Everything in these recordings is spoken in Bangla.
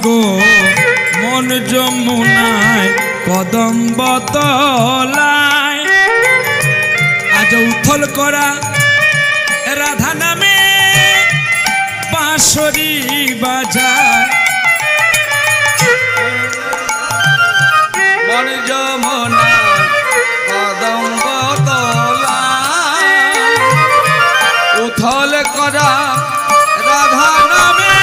গো মন যমুনায় কদম্ব তলায় আজ উথল করা রাধা নামে বাঁশরি বাজায় মন যমুনা কদম্ব তলায় উথল করা রাধা নামে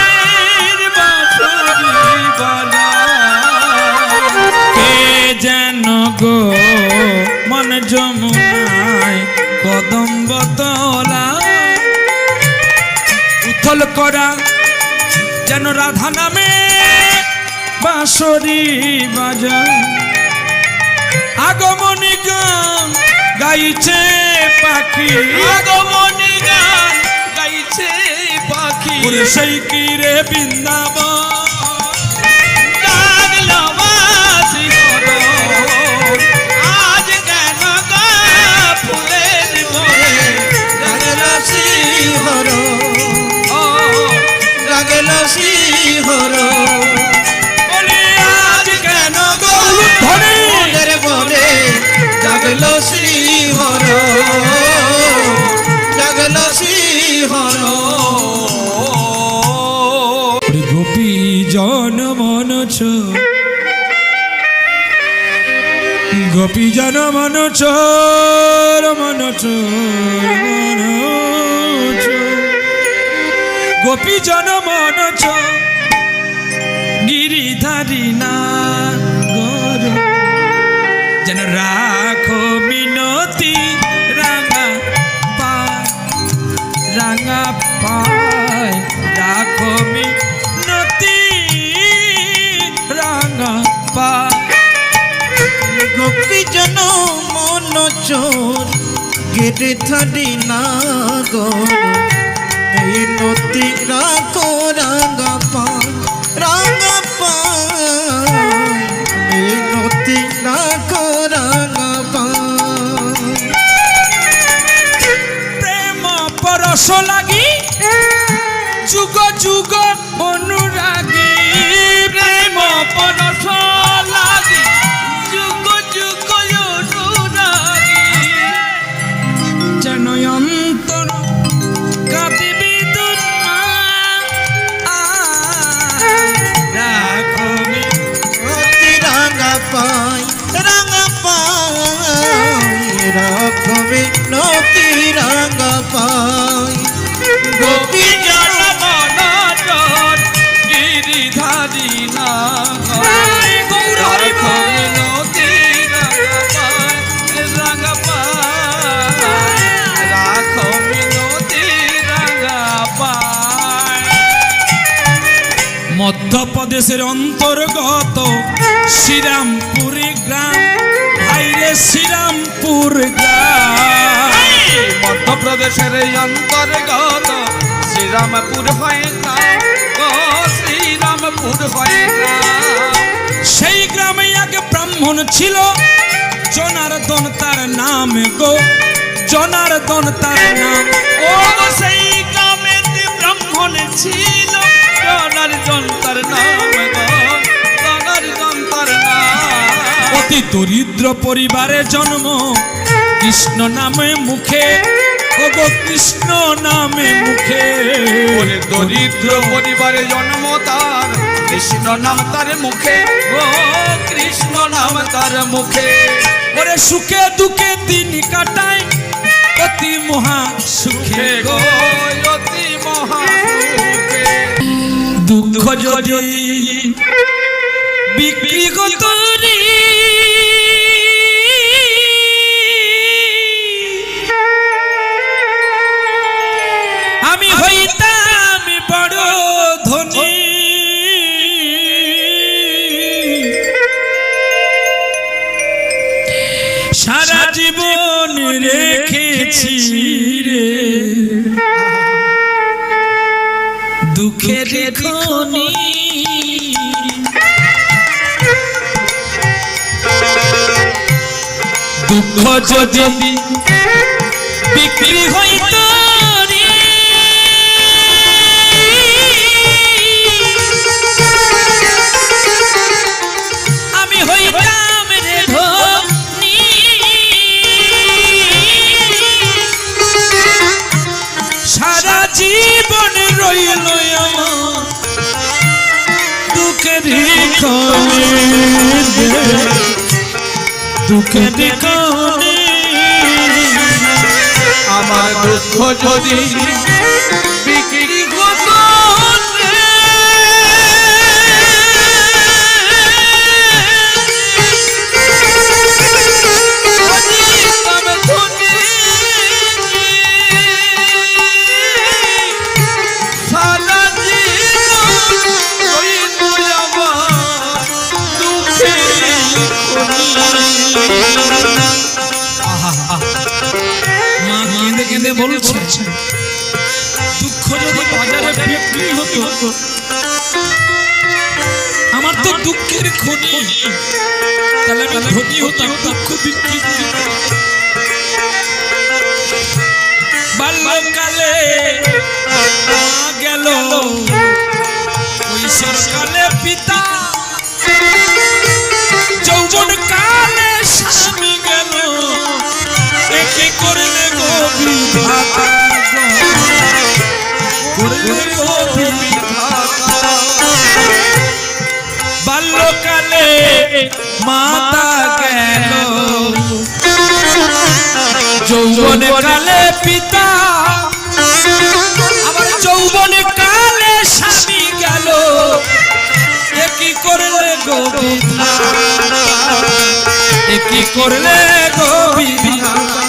বাঁশরি বাজায় কে যেন গো মন যমুনায় কদম্ব তলায় উথল করা যেন রাধা নামে বাঁশরি বাজায় আগমনী গান গাইছে পাখি আগমনী গান গাইছে পাখি সেই কি রে বৃন্দাবন জাগলো বাসি করো আজ কেন গা ফুলের বনে জাগলো শিহর ও জাগলো শিহর বলে আজ কেন গো ফুলের বনে জাগলো শিহর জাগলো শিহর গোপী জন মনচ গোপী জন মনচ মনচ গোপী জন মনচ গিরিধারী না গর যেন রাখো মিনতি রাঙা পায় রাখো মিনতি রাঙা পায় গোপী জন মন চোর গেটে থাকি না গো নতি রাখো রাঙা পায় নতি রাখো রাঙা পায় প্রেম পরশ লাগি যুগ যুগ অনুরাগী প্রেম পরশ লাগি যুগ যুগ অনুরাগী যেন অন্তর কাঁদে বেদনা রাখো নতি রাঙা পায় রাখো নতি রাঙা পায় গোপী জন মনচর গিরিধারী না রাখো মিনতি রাঙা পায় রাখো মিনতি রাঙা পায় মধ্যপ্রদেশের অন্তর্গত শ্রীরামপুর গ্রাম ভাইরে শ্রীরামপুর গ্রাম মধ্যপ্রদেশের অন্তর্গত শ্রীরামপুর হয় গ্রাম ও শ্রীরামপুর হয় গ্রাম সেই গ্রামে এক ব্রাহ্মণ ছিল জনার্দন তার নাম গো জনার্দন তার নাম ও সেই গ্রামে ব্রাহ্মণ ছিল জনার্দন তার নাম গো জনার্দন তার নাম অতি দরিদ্র পরিবারে জন্ম কৃষ্ণ নামে মুখে ও গো কৃষ্ণ নামে মুখে দরিদ্র পরিবারে জন্ম তার কৃষ্ণ নাম তার মুখে ও কৃষ্ণ নাম তার মুখে ওরে সুখে দুঃখে দিন কাটায় অতি মহা সুখে গো অতি মহা সুখে দুঃখ যদি বিক্রি করি আমি হইতাম বড় ধনী সারা জীবন রেখেছি রে দুঃখের খনি দুঃখ যদি বিক্রি হইত খনি দুঃখের খনি আমার দুঃখ যদি বিক্রি হতো মা কেঁদে কেঁদে বলছে দুঃখ যদি বাজারে বিক্রি হতো আমার তো দুঃখের খনি তাহলে আমি ধনী হতাম দুঃখ বিক্রি করে বাল্যকালে গেল কৈশোরকালে পিতা যৌবন কালে স্বামী গেল একে করলে গো বিধাতা করলে গো বিধাতা বাল্যকালে মাতা গেল যৌবন কালে পিতা আবার যৌবন কালে স্বামী গেল একই করলে গো বিধাতা একই করলে গো বিধাতা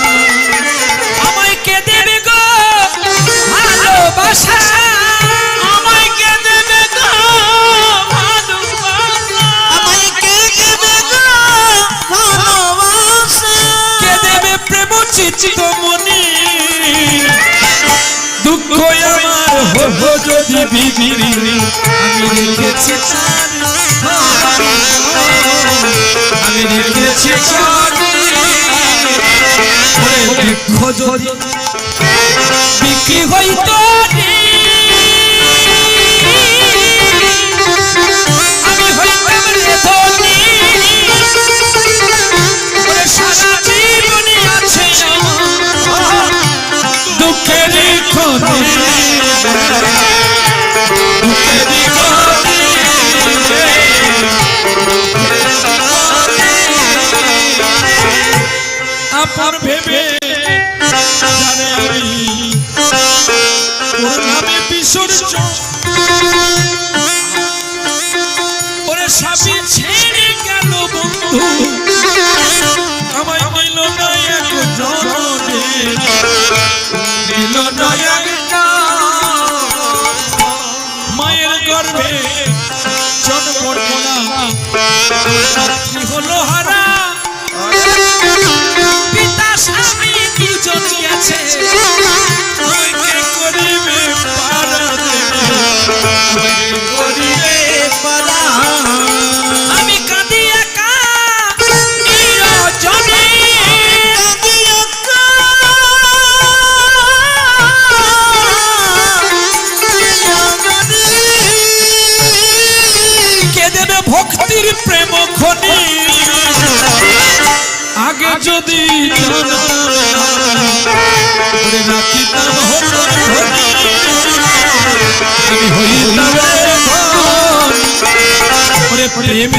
আমায় কে দেবে গো ভালোবাসা আমায় কে দেবে গো ভালোবাসা আমায় কে দেবে গো ভালোবাসা কে দেবে প্রেম চিত্ত মনি দুঃখ আমার হলো যদি বিবিরি আমি রেখেছি আমি রেখেছি দুঃখ যদি বিক্রি হইতো আমি হইতাম রে ধনী সারা জীবনে আছে দুঃখের খনি দুঃখের খনি আপন ভেবে জানে আমি ওর নামে বিসর্জন ওরে স্বামী ছেড়ে গেল বন্ধু আমায় দিল না এক জননে দিল না একটা মায়ের গর্ভে জন্ম না হলো হারা পিতা স্বামী দুজন গেছে কে করিবে পারা করিবে পারা আমি কাঁদি একা নিরজনে কাঁদি একা কে দেবে ভক্তির প্রেম খনি আগে যদি রাখিতাম আমি হইতাম ওরে প্রেম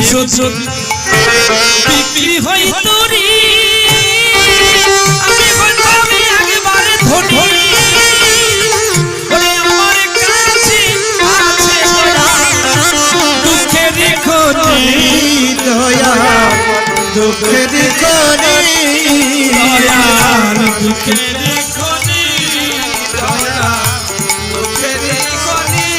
বিক্রি হইত রে আমি হইতাম একবারে ধনী ওরে আমার কাছে আছে দুঃখের খনি দয়া দুঃখের খনি দয়ার দুঃখের খনি দয়া দুঃখের খনি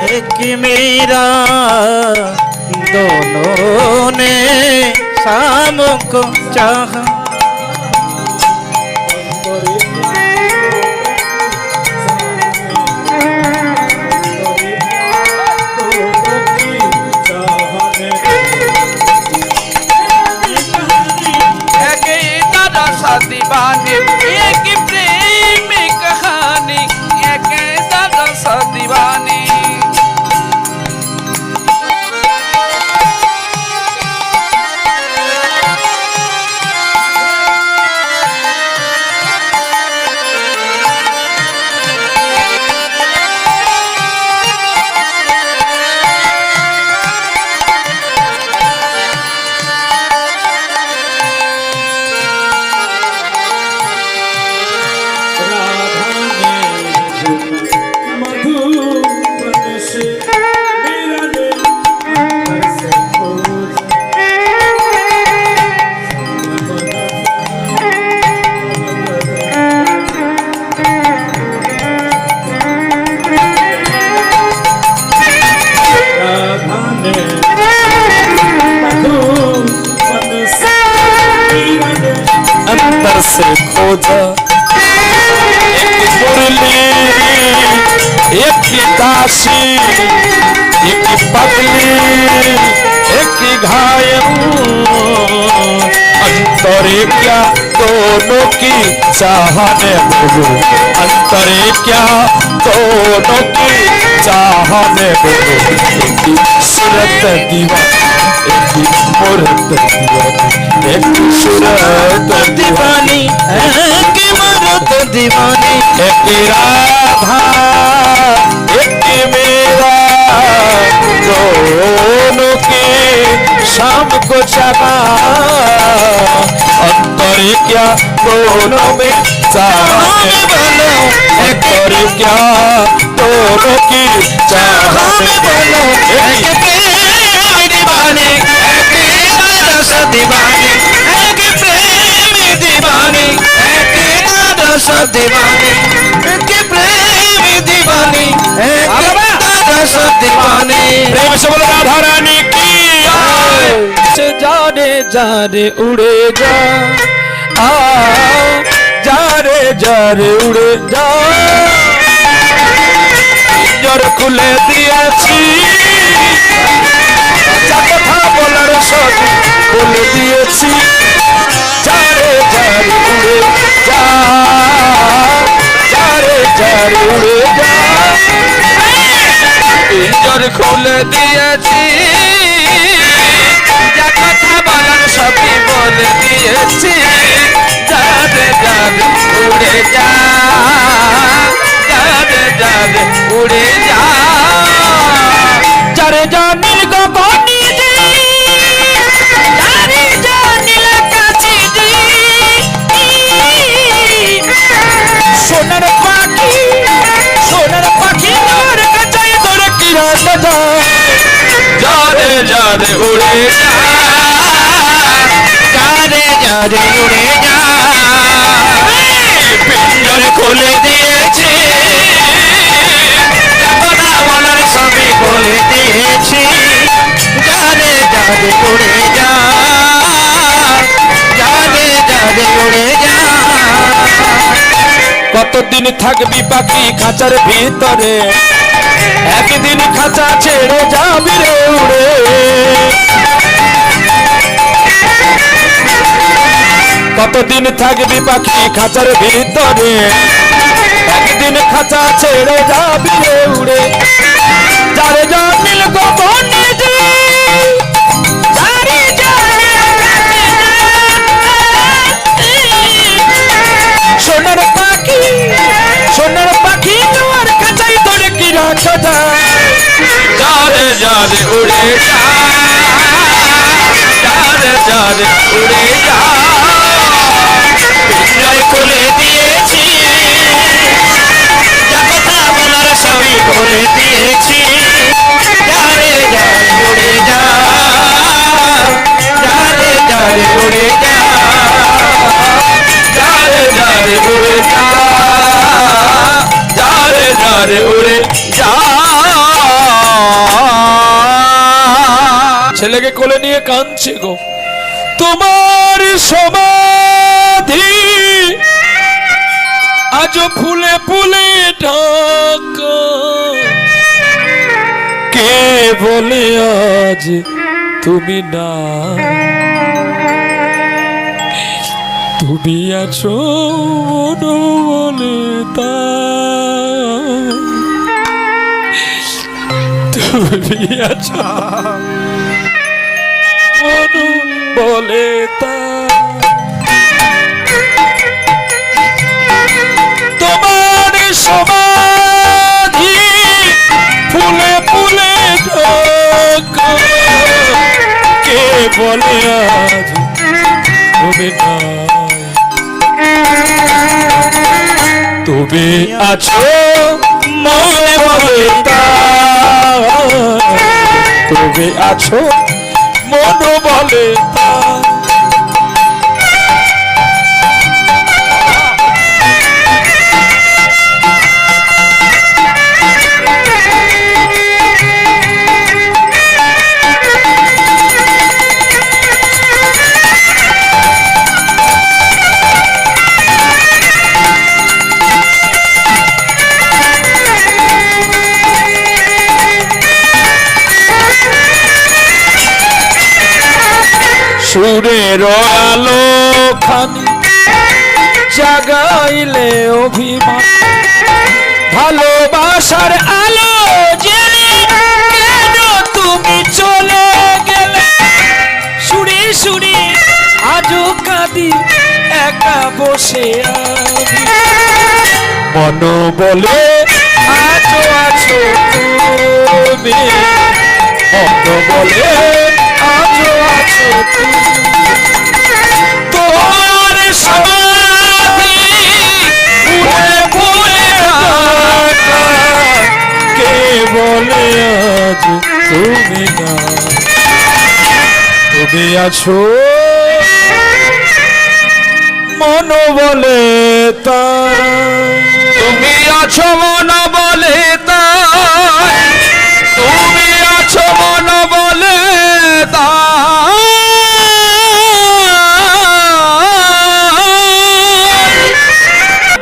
एक मेरा दोनों ने शाम को चाहा दीवानी एक प्रेम कहानी एक दरस दीवानी বোঝা একটি মুরলি একটি দাসী একটি পাগলি একটি ঘায়ল अंतरे क्या दोनों की चाहने बोलो अंतरे क्या दोनों की चाहने बोलो एक की सूरत दीवानी एक की मूरत दीवानी एक की सूरत दीवानी एक की मूरत दीवानी एक की राधा एक की मेरा दोनों की शाम को चला अंतरे क्या दोनों में चाहने बोलो अंतरे क्या दोनों की चाहने बोलो एक प्रेम दीवानी एक रस दीवानी एक प्रेम दीवानी एक रस दीवानी एक प्रेम दीवानी एक रस दीवानी प्रेम से बोलो राधा रानी की जाने जाने उड़े जा आ जारे जारे उड़े जा पिंजर खुले दिएছি যা কথা বলার সব বলে দিয়েছি যারে যারে উড়ে যা যারে যারে উড়ে যা পিঞ্জর খুলে দিয়েছি যা কথা বলার সবই বলে দিয়েছি যারে যারে উড়ে যা যারে যারে উড়ে যা যারে জানিল গগনে যে যারে জানিল কাছে যে সোনার পাখি তোর কাছে তোর কি রাস্তা যারে যারে উড়ে যা যারে যারে উড়ে যা পিঞ্জর খুলে দিয়েছে কথা বলার সবই বলে দিয়েছি যারে যারে উড়ে যা যারে যারে উড়ে যা কতদিন থাকবি পাখি খাঁচার ভিতরে একদিন খাঁচা ছেড়ে যাবি রে উড়ে কতদিন থাকবি পাখি খাঁচার ভিতরে একদিন খাঁচা ছেড়ে যাবি রে উড়ে যারে জানিল গোপনে যে যারে জানিল সোনার পাখি তোমার খাঁচাই তোরে কি রাখা যায় যারে যারে উড়ে যা যারে যারে উড়ে যা পিঞ্জর খুলে দিয়েছি যা কথা বলার সবই বলে দিয়েছি যারে যারে উড়ে যা যারে যারে উড়ে যা যারে যারে উড়ে যা যারে যারে উড়ে যা ছেলেকে কোলে নিয়ে কাঁদছে গো তোমার সমাধি আজ ফুলে ফুলে ঢাকা কে বলে আজ তুমি না তুমি আছো বলে তা তুমি আছো বলে তা তোমার সমাধি ফুলে ফুলে ঢাকা কে বলে আজ তুমি নাই তুমি আছো মনে বলে তা তুমি আছো মন বলে তা সুরের আলো খানি জাগাইলে অভিমান, ভালোবাসার আলো জেলে কেন তুমি চলে গেলে? সুরে সুরে আজও কাঁদি একা বসে আমি, মন বলে আজও আছো তুমি, মন বলে আজও আছো তুমি। তোমার সমাধি ফুলে ফুলে ঢাকা, কে বলে আজ তুমি না? তুমি আছো মন বলে তাই, তুমি আছো মন বলে তাই, তুমি আছো মন বলে তাই।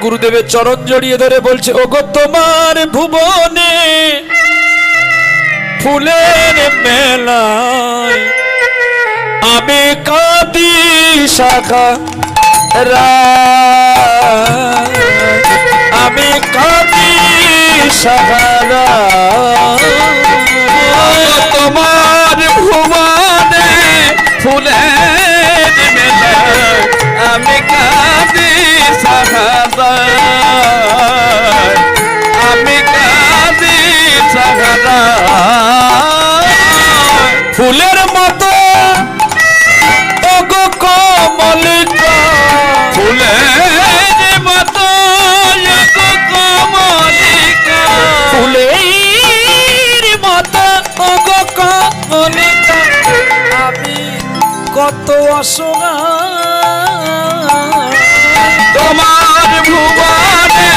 গুরুদেবের চরণ জড়িয়ে ধরে বলছে, ওগো তোমার ভুবনে ফুলের মেলায় আমি কাঁদি শাখা রায়, আমি কাঁদি শাখা রায়। তোমার ভুবনে ফুলের মেলায় আমি কাঁদি শাখা রায়, আমি কাঁদি শাখা রায়। ফুলের মতো ওগো কমলিকা, ফুলের মতো ওগো কমলিকা, ফুলের মতো ওগো কমলিকা, আমি কত অসহায়। তোমার ভুবনে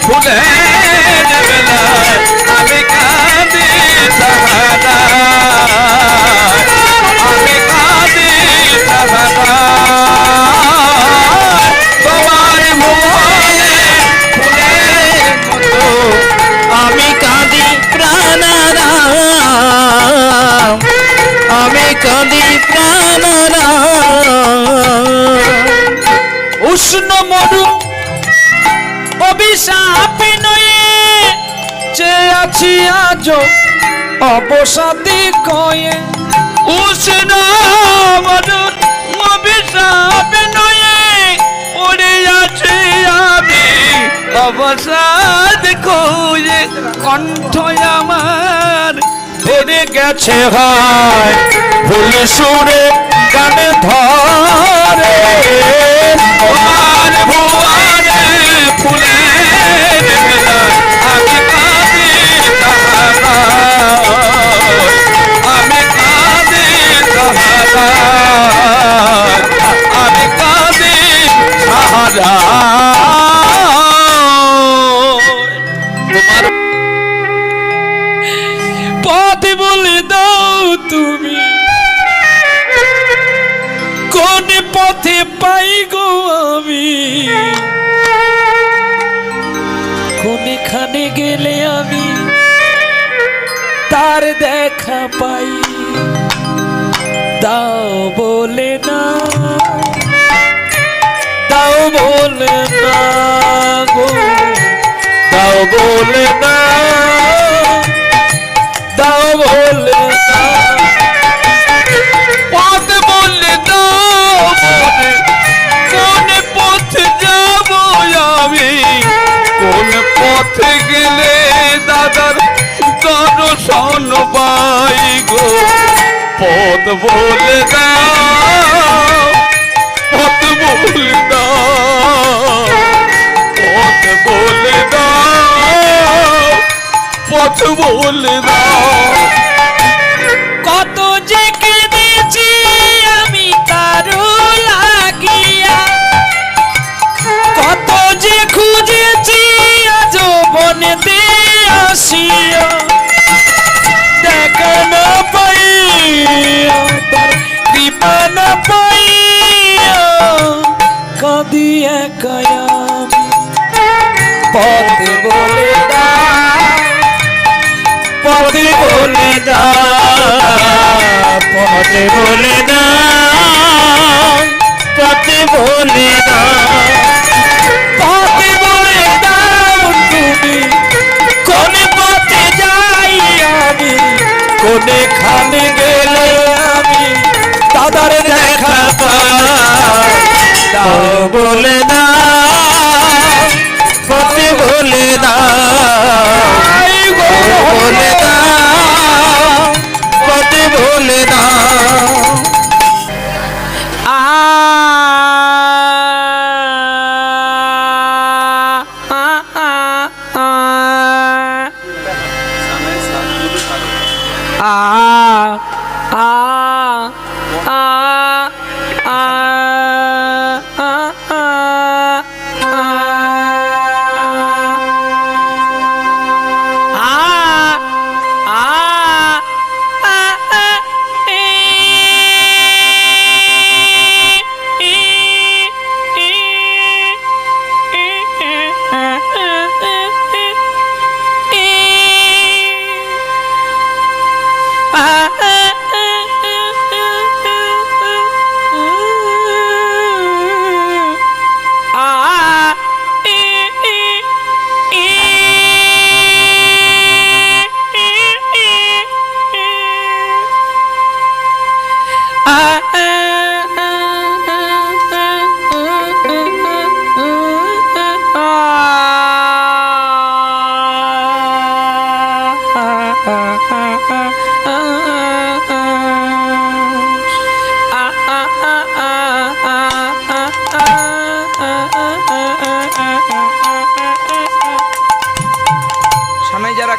ফুলের বেলায় আমি কাঁদি সাহারা, আমি কাঁদি সাহারা। তোমার ভুবনে ফুলের মতো আমি কাঁদি প্রাণারাম, আমি কাঁদি প্রাণারাম। উষ্ণ মরু অভিশাপ নয়ে চেয়ে আছি আজ অবসাদে কয়ে, উষ্ণ মরু অভিশাপ নয়ে পড়ে আছি আমি অবসাদ কয়ে। কণ্ঠ আমার ভরে গেছে হায় ফুল সুরে গানে ধরে, তোমার ভুবনে ফুলের মেলায় আমি কাঁদি সাহারা, আমি কাঁদি সাহারা, আমি কাঁদি সাহারা। তোমার পথ বলে দাও তুমি, কোন পথে পাই গো আমি, কোনখানে গেলে আমি তার দেখা পাই। দাও বলে না, দাও বলে না গো, দাও বলে না, দাও বলে না। পথ বলে দাও কোন পথে যাব আমি, কোন পথে গেলে দাদার দর্শন পাই গো। পথ বলে দাও, পথ বলে দাও, পথ বলে দাও, পথ বলে দাও। কত যে কেঁদেছি আমি কারো লাগিয়া, কত যে খুঁজেছি আজ বনেতে আসিয়া, দেখা না পাইয়া তার কৃপা না পাইয়া কাঁদি একা আমি। পথ বলে দাও, পথ বলে দাও, পথ বলে দাও, পথে বলে দাও, পথে বলে দাও তুমি কোন পথে যাই আমি, কোনে খানে গেলে আমি দাদার দেখা পাই, দাও বলে দাও, পথে বলে দাও, বলে দাও, পথে বলে দাও।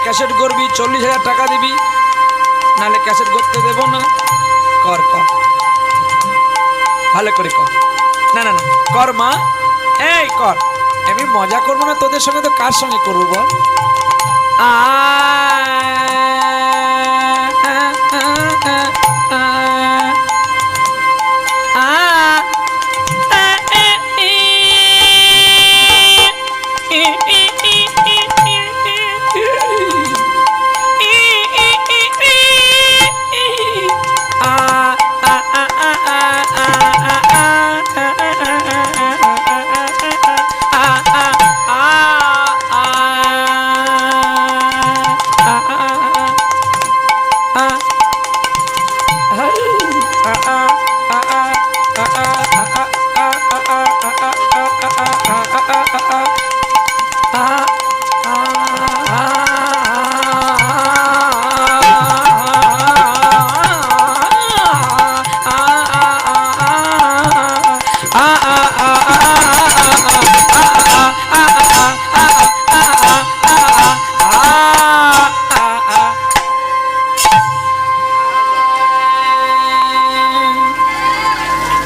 ক্যাসেট করবি 40,000 টাকা দিবি, নাহলে ক্যাসেট করতে দেব না। কর কর, ভালো করে কর। না না না কর মা, এই কর। আমি মজা করবো না তোদের সঙ্গে, তো কার সঙ্গে করবো বল?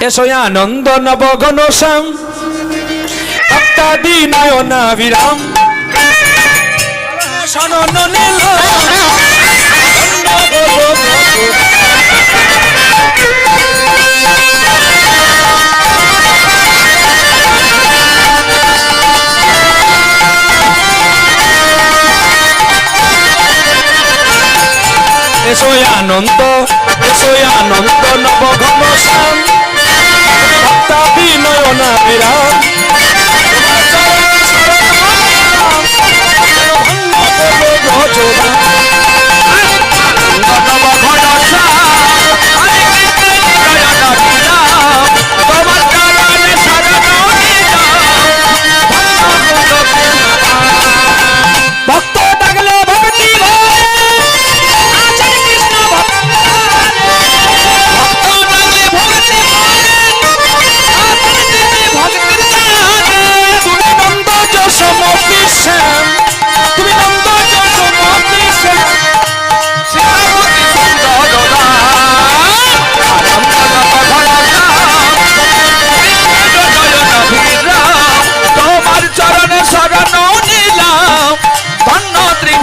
এসো আনন্দ নবঘন শ্যাম, ভক্তাদি নয়না বিরাম, শরণ নীল এসো আনন্দ, এসো আনন্দ নবঘন শ্যাম, ভক্তাদি নয়না বিরাম,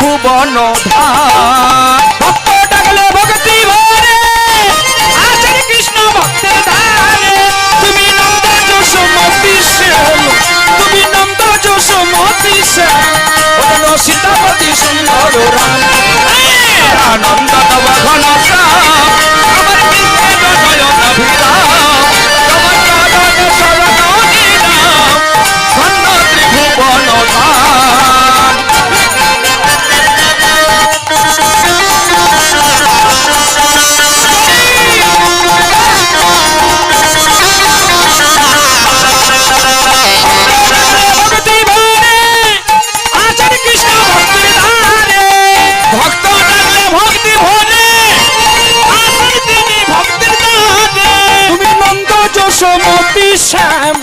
ভুবন ভক্ত ডাকলে ভক্তি ভরে, আচার্য কৃষ্ণ ভক্তের ধারে, তুমি নন্দ যশোমতি শ্যাম, তুমি নন্দ যশোমতি শ্যাম, সীতাপতি সুন্দর রাম, আনন্দ তব ঘন শ্যাম, আমার কৃষ্ণ নয়ন বিরাম, তোমার চরণ শ্যাম,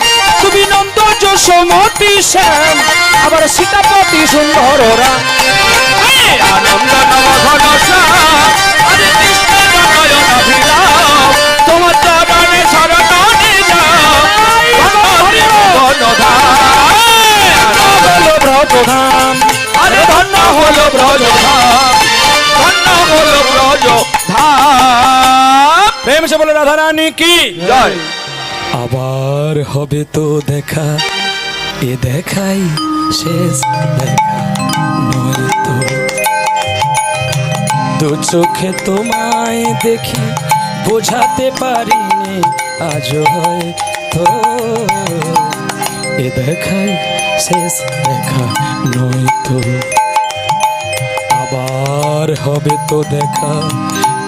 তুমি নন্দ যশোমতি শ্যাম, আবার সীতাপতি সুন্দর রাম। আনন্দ নব ঘন শ্যাম, আরে কৃষ্ণের নয়ন অভিরাম, তোমার চরণে শরণ নিলাম, ব্রজধাম, আরে ধন্য হলো ব্রজধাম, ধন্য হলো ব্রজধাম। প্রেম সে বলে রাধা রানী কি জয়। আবার হবে তো দেখা, এ দেখাই শেষ দেখা নয় তো, দু চোখে তোমায় দেখি বোঝাতে পারিনি আজ হয়তো, এ দেখাই শেষ দেখা নয় তো, আবার হবে তো দেখা,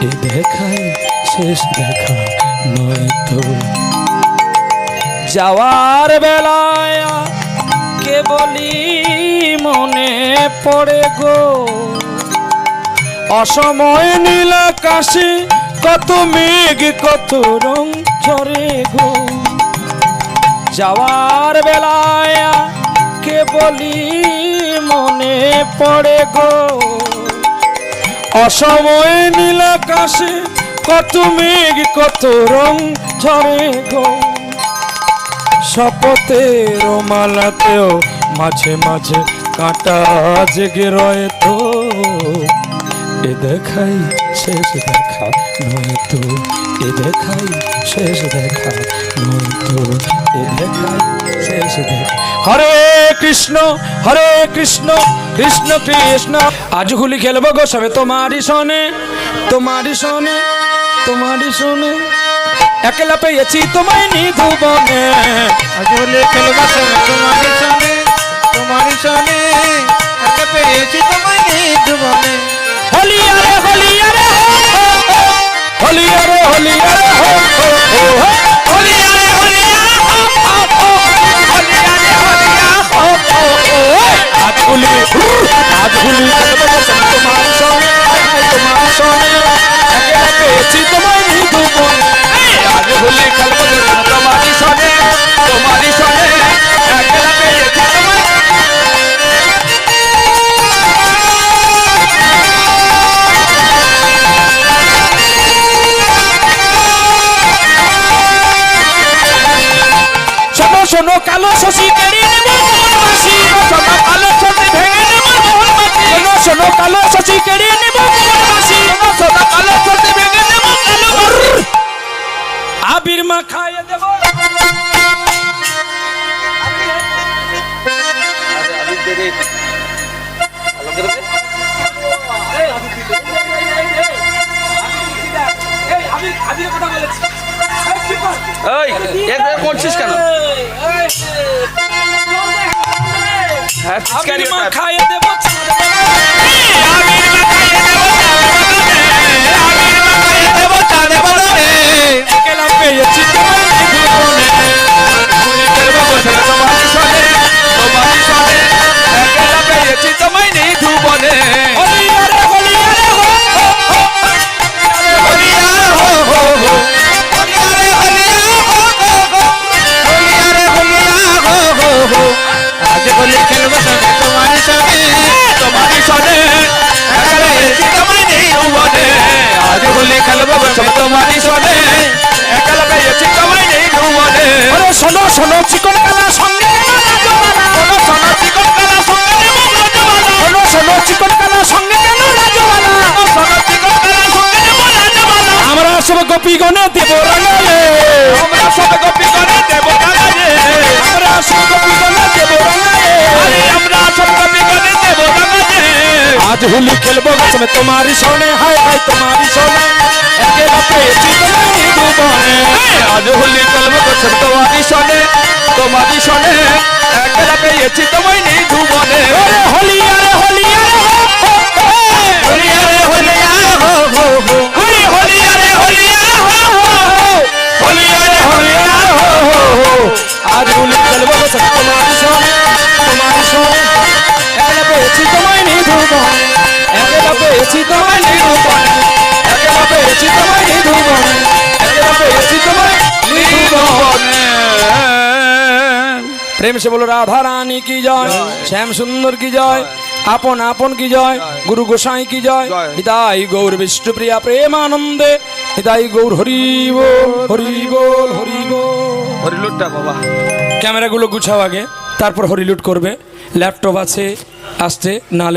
এ দেখাই শেষ দেখা নয় তো। যাওয়ার বেলায় কে বলি মনে পড়ে গো, অসময় নীল আকাশে কত মেঘ কত রং ঝরে গো, যাওয়ার বেলায় কে বলি মনে পড়ে গো, অসময় নীল আকাশে কত মেঘ কত রং ঝরে গো, শপথের মালাতেও মাঝে মাঝে কাঁটা জেগে রয়ে তো, এ দেখাই শেষ দেখা নয় তো, এ দেখাই শেষ দেখা নয় তো, এ দেখাই শেষ দেখা। হরে কৃষ্ণ কৃষ্ণ কৃষ্ণ, আজ হোলি খেলবো গো সবে তোমারই শোনে, তোমারই শোনে, তোমারই শোনে, একলা পেয়েছি তোমায় নিধুবনে, আজ হোলি খেলবো সবে তোমারই সনে, তোমারই সনে, একা পেয়েছি তোমায় নিধুবনে। হোলি আরে হোলি আরে হোলি আরে হোলি আরে হোলি আরে হোলি আজ হোলি খেলবো গো সবে তোমারই শোনে, তোমারই শোনে, একলা পেয়েছি তোমায় নিধুবনে, আজ হোলি খেলবো তোমারই শোনে, তোমারই শোনে, একলা পেয়েছি তোমায়। শোনো শোনো কালো শশী কেড়ে নেব মোহন মাসি, শোনো কালো শশী ভেঙে নেব মোহন মাসি, শোনো শোনো কালো শশী কেড়ে নেব মোহন মাসি, শোনো কালো শশী ভেঙে নেব কালো মাসি, আবির মা খাইয়ে দেব। এই এভাবে করছিস কেন? হ্যাঁ, আবির পিচকারি মা ওটা। খাইয়ে দেব, একলা পেয়েছি তোমায় নিধুবনে, হোলি খেলবো গো সবে তোমারই শোনে, তোমারই শোনে, একলা পেয়েছি তোমায় নিধুবনে। হোলি আরে হোলি আরে হো হলিয়া হো হো হো, হোলি আরে হোলিয়া হো হো হো, আজ হোলি খেলবো সবে তোমারই সনে, তোমারই শোনে, একলা পেয়েছি তোমায় নিধুবনে। আজ হোলি খেলবো গো সবে তোমারই শোনে, একলা পেয়েছি তোমায় নিধুবনে। ওরে শোনো শোনো চিকন কালা সঙ্গে নেব রাজবালা, শোনো শোনো চিকন কালা সঙ্গে নেব রাজবালা, শোনো শোনো চিকন কালা সঙ্গে কেন রাজবালা, শোনো চিকন কালা সঙ্গে নেব রাজবালা। আমরা সব গোপীগণে দেব রাঙালে, আমরা সব গোপী করে দেব রাঙালে, আমরা সব গোপীগণে দেব রাঙালে, আরে আমরা সব গোপী করে দেব রাঙালে। আজ হোলি খেলবো গো সবে তোমারই শোনে, হায় হায় তোমারই শোনে, একলা পেয়েছি তোমায় নিধুবনে, আজ হোলি খেলবো গো সবে তোমারই শোনে, তোমারই শোনে, একলা পেয়েছি তোমায় নিধুবনে। ওরে হোলি আরে হোলি আরে হো হোলি আরে হোলিয়া হো হো হো, হোলি হোলি আরে হোলিয়া হো হো হো, হোলি আরে হোলিয়া হো হো হো। আজ হোলি খেলবো গো সবে তোমারই শোনে, তোমারই শোনে, একলা পেয়েছি তোমায় নিধুবনে, একলা পেয়েছি তোমায় নিধুবনে, একলা পেয়েছি তোমায় নিধুবনে, একলা পেয়েছি তোমায় নিধুবনে। নিধুবনে। प्रेम से बोलो राधा रानी की जय, श्याम सुंदर की जय, आपन आपन की जय, गुरु गोसाई की जय, हिताई गौर विष्णु प्रिया प्रेमानंदे, हिताई गौर हरि बोल हरि बोल हरि बोल। হরিলুটটা বাবা ক্যামেরাগুলো গুছাও আগে, তারপর হরিলুট করবে। ল্যাপটপ আছে আসতে, নালে